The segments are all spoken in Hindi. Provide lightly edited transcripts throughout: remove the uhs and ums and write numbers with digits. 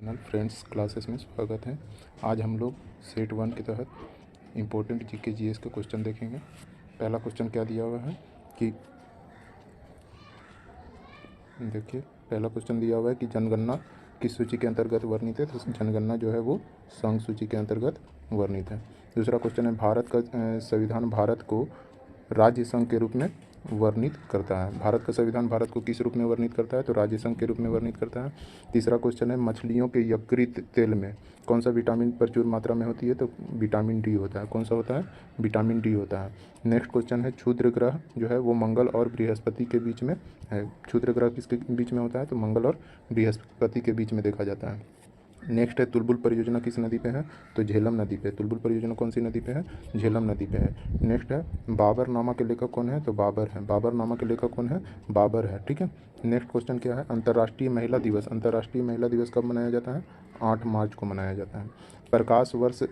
चैनल फ्रेंड्स क्लासेस में स्वागत है। आज हम लोग सेट 1 के तहत इम्पोर्टेंट जीके जीएस के क्वेश्चन देखेंगे। पहला क्वेश्चन क्या दिया हुआ है कि देखिए, पहला क्वेश्चन दिया हुआ है कि जनगणना किस सूची के अंतर्गत वर्णित है। तो जनगणना जो है वो संघ सूची के अंतर्गत वर्णित है। दूसरा क्वेश्चन है भारत का संविधान भारत को राज्य संघ के रूप में वर्णित करता है। भारत का संविधान भारत को किस रूप में वर्णित करता है? तो राज्य संघ के रूप में वर्णित करता है। तीसरा क्वेश्चन है मछलियों के यकृत तेल में कौन सा विटामिन प्रचुर मात्रा में होती है? तो विटामिन डी होता है। कौन सा होता है? विटामिन डी होता है। नेक्स्ट क्वेश्चन है क्षुद्र ग्रह जो है वो मंगल और बृहस्पति के बीच में है। क्षुद्र ग्रह किसके बीच में होता है? तो मंगल और बृहस्पति के बीच में देखा जाता है। नेक्स्ट है तुलबुल परियोजना किस नदी पे है? तो झेलम नदी पे। तुलबुल परियोजना कौन सी नदी पे है? झेलम नदी पे है। नेक्स्ट है बाबर नामा के लेखक कौन है? तो बाबर है। बाबर नामा के लेखक कौन है? बाबर है। ठीक है। नेक्स्ट क्वेश्चन क्या है? अंतर्राष्ट्रीय महिला दिवस। अंतर्राष्ट्रीय महिला दिवस कब मनाया जाता है? 8 मार्च को मनाया जाता है। प्रकाश वर्ष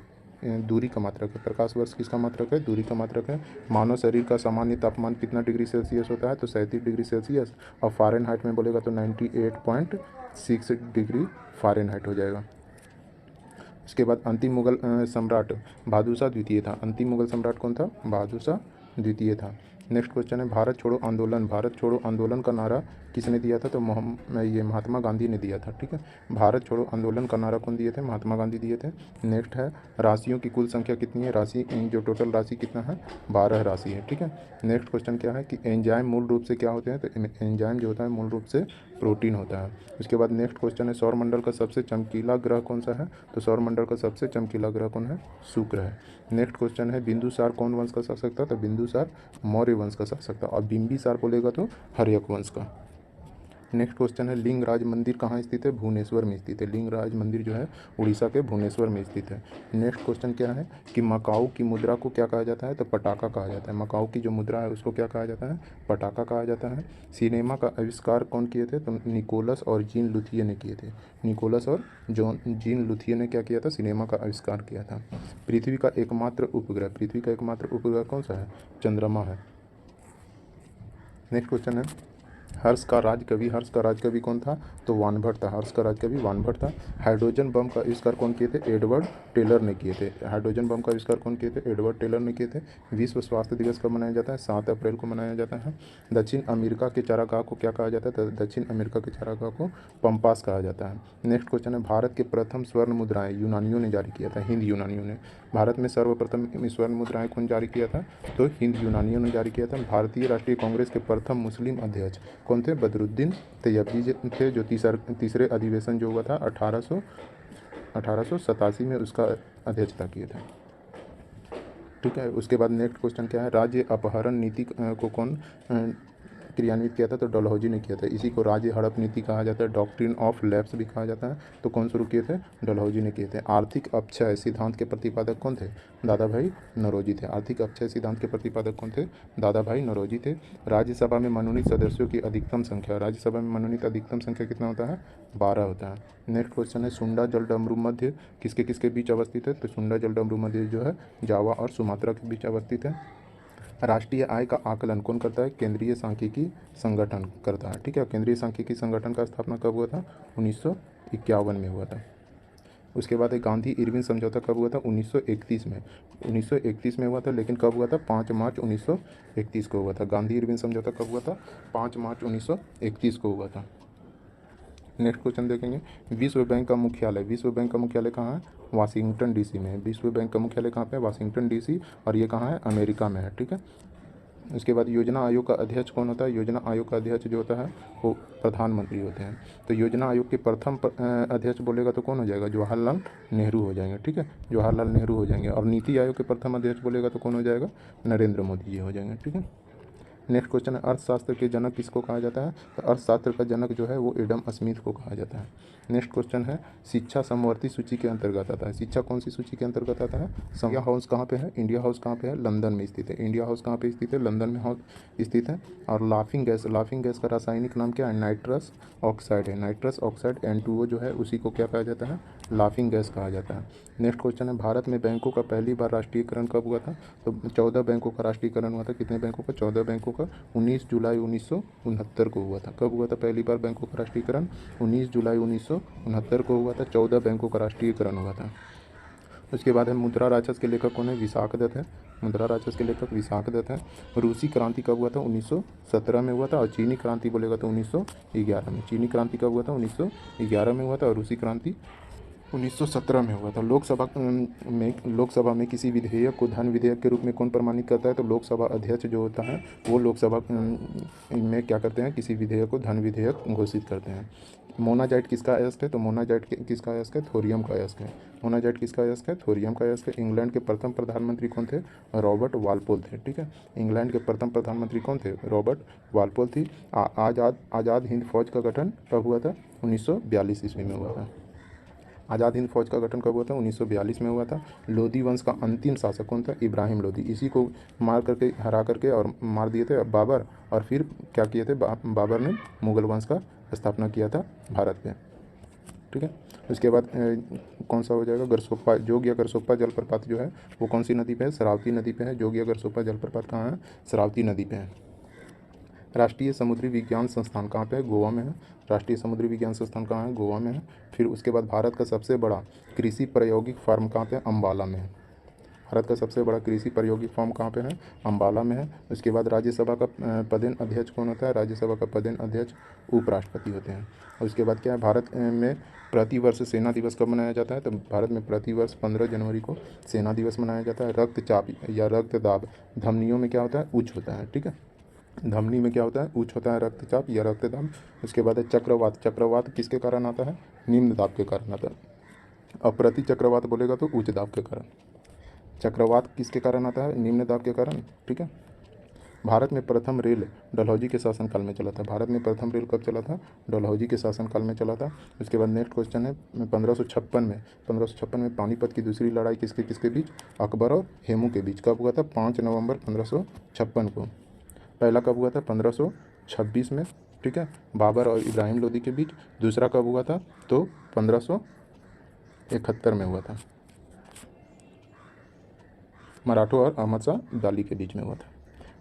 दूरी का मात्रक है। प्रकाश वर्ष किसका मात्रक है? दूरी का मात्रक है। मानव शरीर का सामान्य तापमान कितना डिग्री सेल्सियस होता है? तो 37 डिग्री सेल्सियस। और फ़ारेनहाइट में बोलेगा तो 98.6 डिग्री फ़ारेनहाइट हो जाएगा। इसके बाद अंतिम मुगल सम्राट बहादुर शाह द्वितीय था। अंतिम मुगल सम्राट कौन था? बहादुर शाह द्वितीय था। नेक्स्ट क्वेश्चन है भारत छोड़ो आंदोलन। भारत छोड़ो आंदोलन का नारा किसने दिया था? तो ये महात्मा गांधी ने दिया था। ठीक है। भारत छोड़ो आंदोलन का नारा कौन दिए थे? महात्मा गांधी दिए थे। नेक्स्ट है राशियों की कुल संख्या कितनी है? राशि जो टोटल राशि कितना है? 12 राशि है। ठीक है। नेक्स्ट क्वेश्चन क्या है कि एंजाइम मूल रूप से क्या होते हैं? तो एंजाइम जो होता है मूल रूप से प्रोटीन होता है। उसके बाद नेक्स्ट क्वेश्चन है सौरमंडल का सबसे चमकीला ग्रह कौन सा है? तो सौरमंडल का सबसे चमकीला ग्रह कौन है? शुक्र है। नेक्स्ट क्वेश्चन है बिंदुसार कौन वंश का शासक था? तो बिंदुसार मौर्य वंश का शासक था। और बिंबिसार बोलेगा तो हर्यक वंश का। नेक्स्ट क्वेश्चन है लिंगराज मंदिर कहाँ स्थित है? भुवनेश्वर में स्थित है। लिंगराज मंदिर जो है उड़ीसा के भुवनेश्वर में स्थित है। नेक्स्ट क्वेश्चन क्या है कि मकाऊ की मुद्रा को क्या कहा जाता है? तो पटाखा कहा जाता है। मकाऊ की जो मुद्रा है उसको क्या कहा जाता है? पटाखा कहा जाता है। सिनेमा का आविष्कार कौन किए थे? तो निकोलस और जीन लुथिये ने किए थे। निकोलस और जीन लुथिये ने क्या किया था? सिनेमा का आविष्कार किया था। पृथ्वी का एकमात्र उपग्रह कौन सा है? चंद्रमा है। नेक्स्ट क्वेश्चन है हर्ष का राजकवि कौन था? तो वानभट्ट था। हर्ष का राजकवि वानभट्ट था। हाइड्रोजन बम का आविष्कार कौन किए थे? एडवर्ड टेलर ने किए थे। हाइड्रोजन बम का आविष्कार कौन किए थे? एडवर्ड टेलर ने किए थे। विश्व स्वास्थ्य दिवस कब मनाया जाता है? 7 अप्रैल को मनाया जाता है। दक्षिण अमेरिका के चारागाह को क्या कहा जाता है? तो दक्षिण अमेरिका के चारागाह को पंपास कहा जाता है। नेक्स्ट क्वेश्चन है भारत के प्रथम स्वर्ण मुद्राएं यूनानियों ने जारी किया था। हिंद यूनानियों ने। भारत में सर्वप्रथम स्वर्ण मुद्राएं कौन जारी किया था? तो हिंद यूनानियों ने जारी किया था। भारतीय राष्ट्रीय कांग्रेस के प्रथम मुस्लिम अध्यक्ष कौन थे? बदरुद्दीन तैयबजी थे, जो तीसरे अधिवेशन जो हुआ था 1887 में उसका अध्यक्षता किए थे। ठीक है। उसके बाद नेक्स्ट क्वेश्चन क्या है? राज्य अपहरण नीति को कौन क्रियान्वित किया था? तो डलहौजी ने किया था। इसी को राज्य हड़प नीति कहा जाता है। डॉक्ट्रिन ऑफ लैप्स भी कहा जाता है। तो कौन शुरू किए थे? डलहौजी ने किए थे। आर्थिक अपक्षय सिद्धांत के प्रतिपादक कौन थे? दादा भाई नौरोजी थे। आर्थिक अपक्षय सिद्धांत के प्रतिपादक कौन थे? दादा भाई नौरोजी थे। राज्यसभा में मनोनीत सदस्यों की अधिकतम संख्या। राज्यसभा में मनोनीत अधिकतम संख्या कितना होता है? 12 होता है। नेक्स्ट क्वेश्चन है सुंडा जल डमरू मध्य किसके किसके बीच अवस्थित है? तो सुंडा जल डमरू मध्य जो है जावा और सुमात्रा के बीच अवस्थित है। राष्ट्रीय आय का आकलन कौन करता है? केंद्रीय सांख्यिकी संगठन करता है। ठीक है। केंद्रीय सांख्यिकी संगठन का स्थापना कब हुआ था? 1951 में हुआ था। उसके बाद एक गांधी इरविन समझौता कब हुआ था? 1931 में। 1931 में हुआ था, लेकिन कब हुआ था? 5 मार्च 1931 को हुआ था। गांधी इरविन समझौता कब हुआ था? 5 मार्च 1931 को हुआ था। नेक्स्ट क्वेश्चन देखेंगे विश्व बैंक का मुख्यालय कहाँ है? वाशिंगटन डीसी में है। विश्व बैंक का मुख्यालय कहाँ पे है? Washington DC. और ये कहाँ है? अमेरिका में है। ठीक है। उसके बाद योजना आयोग का अध्यक्ष कौन होता है? योजना आयोग का अध्यक्ष जो होता है वो प्रधानमंत्री होते हैं। तो योजना आयोग के प्रथम अध्यक्ष बोलेगा तो कौन हो जाएगा? जवाहरलाल नेहरू हो जाएंगे। ठीक है। जवाहरलाल नेहरू हो जाएंगे। और नीति आयोग के प्रथम अध्यक्ष बोलेगा तो कौन हो जाएगा? नरेंद्र मोदी जी हो जाएंगे। ठीक है। नेक्स्ट क्वेश्चन है अर्थशास्त्र के जनक किसको कहा जाता है? तो अर्थशास्त्र का जनक जो है वो एडम स्मिथ को कहा जाता है। नेक्स्ट क्वेश्चन है शिक्षा समवर्ती सूची के अंतर्गत आता है। शिक्षा कौन सी सूची के अंतर्गत आता है? इंडिया हाउस कहाँ पे है? इंडिया हाउस कहाँ पे है? लंदन में स्थित है। इंडिया हाउस कहाँ पे स्थित है? लंदन में हाउस स्थित है। और लाफिंग गैस का रासायनिक नाम क्या है? नाइट्रस ऑक्साइड है। नाइट्रस ऑक्साइड N2O जो है उसी को क्या कहा जाता है? लाफिंग गैस कहा जाता है। नेक्स्ट क्वेश्चन है भारत में बैंकों का पहली बार राष्ट्रीयकरण कब हुआ था? तो 14 बैंकों का राष्ट्रीयकरण हुआ था। कितने बैंकों का? 14 बैंकों का? 19 जुलाई 1969 को हुआ था। कब हुआ था पहली बार बैंकों का राष्ट्रीयकरण? 19 जुलाई 1969 को हुआ था। 14 बैंकों का राष्ट्रीयकरण हुआ था। उसके बाद है मुद्रा राक्षस के लेखक कौन है? विशाख दत्त है। मुद्रा राक्षस के लेखक विशाख दत्त है। रूसी क्रांति कब हुआ था? 1917 में हुआ था। और चीनी क्रांति बोलेगा तो 1911 में। चीनी क्रांति कब हुआ था? 1911 में हुआ था। और रूसी क्रांति 1917 में हुआ था। लोकसभा में किसी विधेयक को धन विधेयक के रूप में कौन प्रमाणित करता है? तो लोकसभा अध्यक्ष जो होता है वो लोकसभा में क्या करते हैं? किसी विधेयक को धन विधेयक घोषित करते हैं। मोनाजाइट किसका अयस्क है? तो मोनाजाइट किसका अयस्क है? थोरियम का अयस्क है। मोनाजाइट किसका अयस्क है? थोरियम का अयस्क है। इंग्लैंड के प्रथम प्रधानमंत्री कौन थे? रॉबर्ट वालपोल थे। ठीक है, इंग्लैंड के प्रथम प्रधानमंत्री कौन थे? रॉबर्ट वालपोल थी। आज़ाद हिंद फौज का गठन कब हुआ था? 1942 ईस्वी में हुआ था। आज़ाद हिंद फौज का गठन कब हुआ था? 1942 में हुआ था। लोधी वंश का अंतिम शासक कौन था? इब्राहिम लोधी। इसी को मार करके, हरा करके और मार दिए थे बाबर। और फिर क्या किए थे? बाबर ने मुगल वंश का स्थापना किया था भारत में। ठीक है, उसके बाद कौन सा हो जाएगा? गरसोप्पा, जोग या गरसोप्पा जलप्रपात जो है वो कौन सी नदी पे है? शरावती नदी पे है। जोग या गरसोप्पा जलप्रपात कहाँ है? शरावती नदी पे है। राष्ट्रीय समुद्री विज्ञान संस्थान कहाँ पे है? गोवा में है। राष्ट्रीय समुद्री विज्ञान संस्थान कहाँ है? गोवा में है। फिर उसके बाद भारत का सबसे बड़ा कृषि प्रायोगिक फार्म कहाँ पे है? अम्बाला में है। भारत का सबसे बड़ा कृषि प्रायोगिक फार्म कहाँ पे है? अम्बाला में है। उसके बाद राज्यसभा का पदेन अध्यक्ष कौन होता है? राज्यसभा का पदेन अध्यक्ष उपराष्ट्रपति होते हैं। और उसके बाद क्या है? भारत में प्रतिवर्ष सेना दिवस कब मनाया जाता है? तो भारत में प्रतिवर्ष 15 जनवरी को सेना दिवस मनाया जाता है। रक्तचाप या रक्तदाब धमनियों में क्या होता है? उच्च होता है। ठीक है, धमनी में क्या होता है? उच्च होता है रक्तचाप या रक्तदाब। उसके बाद है चक्रवात। चक्रवात किसके कारण आता है? निम्न दाब के कारण आता है। अब प्रति चक्रवात बोलेगा तो उच्च दाब के कारण। चक्रवात किसके कारण आता है? निम्न दाब के कारण। ठीक है, भारत में प्रथम रेल डलहौजी के शासनकाल में चला था। भारत में प्रथम रेल कब चला था? डलहौजी के शासनकाल में चला था। उसके बाद नेक्स्ट क्वेश्चन है 1556 में पानीपत की दूसरी लड़ाई किसके किसके बीच? अकबर और हेमू के बीच। कब हुआ था? 5 नवंबर 1556 को। पहला कब हुआ था? 1526 में। ठीक है, बाबर और इब्राहिम लोदी के बीच। दूसरा कब हुआ था? तो 1571 में हुआ था, मराठों और अहमद शाह दाली के बीच में हुआ था।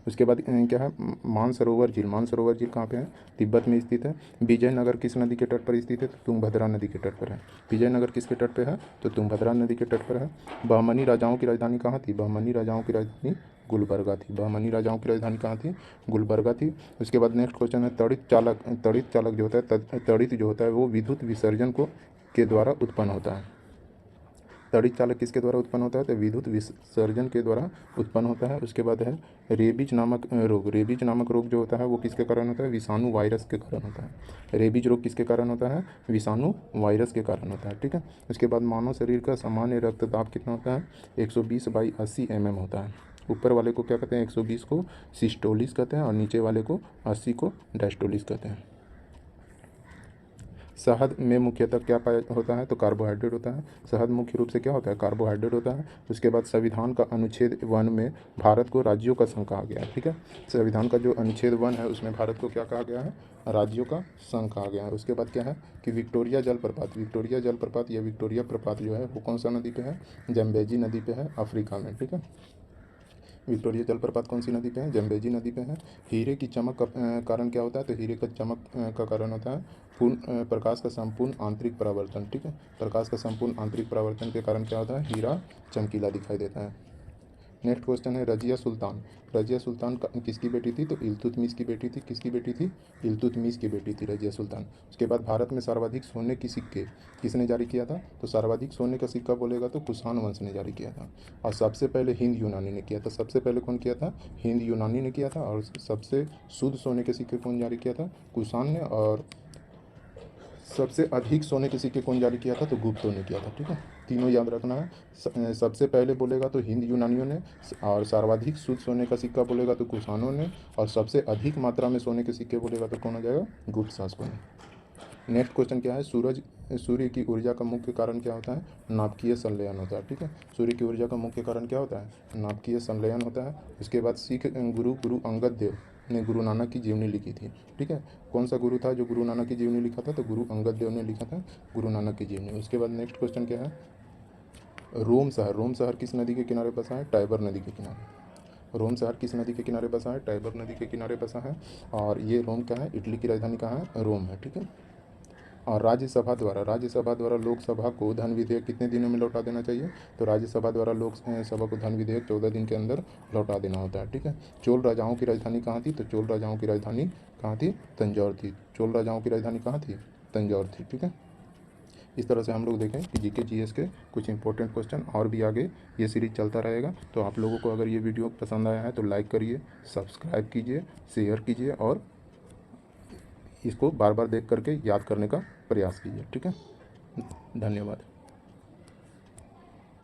उसके बाद क्या है? मानसरोवर झील। मानसरोवर झील कहाँ पे है? तिब्बत में स्थित है। विजयनगर किस नदी के तट पर स्थित है? तो तुंगभद्रा नदी के तट पर है। विजयनगर किसके तट पे है? तो तुंगभद्रा नदी के तट पर है। बहमनी राजाओं की राजधानी कहाँ थी? बहमनी राजाओं की राजधानी गुलबर्गा थी। बहमनी राजाओं की राजधानी कहाँ थी? गुलबर्गा थी। उसके बाद नेक्स्ट क्वेश्चन है तड़ित चालक जो होता है, तड़ित जो होता है वो विद्युत विसर्जन के द्वारा उत्पन्न होता है। तड़ित चालक किसके द्वारा उत्पन्न होता है? तो विद्युत विसर्जन के द्वारा उत्पन्न होता है। उसके बाद है रेबीज नामक रोग। रेबीज नामक रोग जो होता है वो किसके कारण होता है? विषाणु वायरस के कारण होता है। रेबीज रोग किसके कारण होता है? विषाणु वायरस के कारण होता है। ठीक है, उसके बाद मानव शरीर का सामान्य रक्तदाब कितना होता है? 120/80 mm होता है। ऊपर वाले को क्या कहते हैं? 120 को सिस्टोलिस कहते हैं और नीचे वाले को 80 को डायस्टोलिस कहते हैं। शहद में मुख्यतः क्या पाया होता है? तो कार्बोहाइड्रेट होता है। शहद मुख्य रूप से क्या होता है? कार्बोहाइड्रेट होता है। उसके बाद संविधान का अनुच्छेद 1 में भारत को राज्यों का संघ कहा गया है। ठीक है, संविधान का जो अनुच्छेद 1 है उसमें भारत को क्या कहा गया है? राज्यों का संघ कहा गया है। उसके बाद क्या है कि विक्टोरिया जलप्रपात। विक्टोरिया जलप्रपात या विक्टोरिया प्रपात जो है वो कौन सा नदी पे है? जम्बेजी नदी पे है, अफ्रीका में। ठीक है, विक्टोरिया जलप्रपात कौन सी नदी पे है? जम्बेजी नदी पे है। हीरे की चमक का कारण क्या होता है? तो हीरे का चमक का कारण होता है पूर्ण प्रकाश का संपूर्ण आंतरिक परावर्तन। ठीक है, प्रकाश का संपूर्ण आंतरिक परावर्तन के कारण क्या होता है? हीरा चमकीला दिखाई देता है। नेक्स्ट क्वेश्चन है रजिया सुल्तान। रजिया सुल्तान किसकी बेटी थी? तो इल्तुतमिश की बेटी थी। किसकी बेटी थी? इल्तुतमिश की बेटी थी रजिया सुल्तान। उसके बाद भारत में सर्वाधिक सोने की सिक्के किसने जारी किया था? तो सर्वाधिक सोने का सिक्का बोलेगा तो कुषाण वंश ने जारी किया था। और सबसे पहले हिंद यूनानी ने किया था। सबसे पहले कौन किया था? हिंद यूनानी ने किया था। और सबसे शुद्ध सोने के सिक्के कौन जारी किया था? कुषाण ने। और सबसे अधिक सोने के सिक्के कौन जारी किया था? तो गुप्तों ने किया था। ठीक है, तीनों याद रखना है। सबसे पहले बोलेगा तो हिंद यूनानियों ने, और सर्वाधिक शुद्ध सोने का सिक्का बोलेगा तो कुषाणों ने, और सबसे अधिक मात्रा में सोने के सिक्के बोलेगा तो कौन हो जाएगा? गुप्त शासकों ने। नेक्स्ट क्वेश्चन क्या है? सूर्य की ऊर्जा का मुख्य कारण क्या होता है? नाभिकीय संलयन होता है। ठीक है, सूर्य की ऊर्जा का मुख्य कारण क्या होता है? नाभिकीय संलयन होता है। उसके बाद सिख गुरु अंगद देव ने गुरु नानक की जीवनी लिखी थी। ठीक है, कौन सा गुरु था जो गुरु नानक की जीवनी लिखा था? तो गुरु अंगद देव ने लिखा था गुरु नानक की जीवनी। उसके बाद नेक्स्ट क्वेश्चन क्या है? रोम शहर। रोम शहर किस नदी के किनारे बसा है? टाइबर नदी के किनारे। रोम शहर किस नदी के किनारे बसा है? टाइबर नदी के किनारे बसा है। और ये रोम क्या है? इटली की राजधानी कहाँ है? रोम है, ठीक है। और राज्यसभा द्वारा लोकसभा को धन विधेयक कितने दिनों में लौटा देना चाहिए? तो राज्यसभा द्वारा लोकसभा को धन विधेयक 14 दिन के अंदर लौटा देना होता है, ठीक है। चोल राजाओं की राजधानी कहाँ थी? तो चोल राजाओं की राजधानी कहाँ थी? तंजौर थी। चोल राजाओं की राजधानी कहाँ थी? तंजौर थी, ठीक है। इस तरह से हम लोग देखें कि जीके जीएस के कुछ इंपॉर्टेंट क्वेश्चन और भी आगे ये सीरीज चलता रहेगा। तो आप लोगों को अगर ये वीडियो पसंद आया है तो लाइक करिए, सब्सक्राइब कीजिए, शेयर कीजिए और इसको बार बार देख करके याद करने का प्रयास कीजिए, ठीक है। धन्यवाद।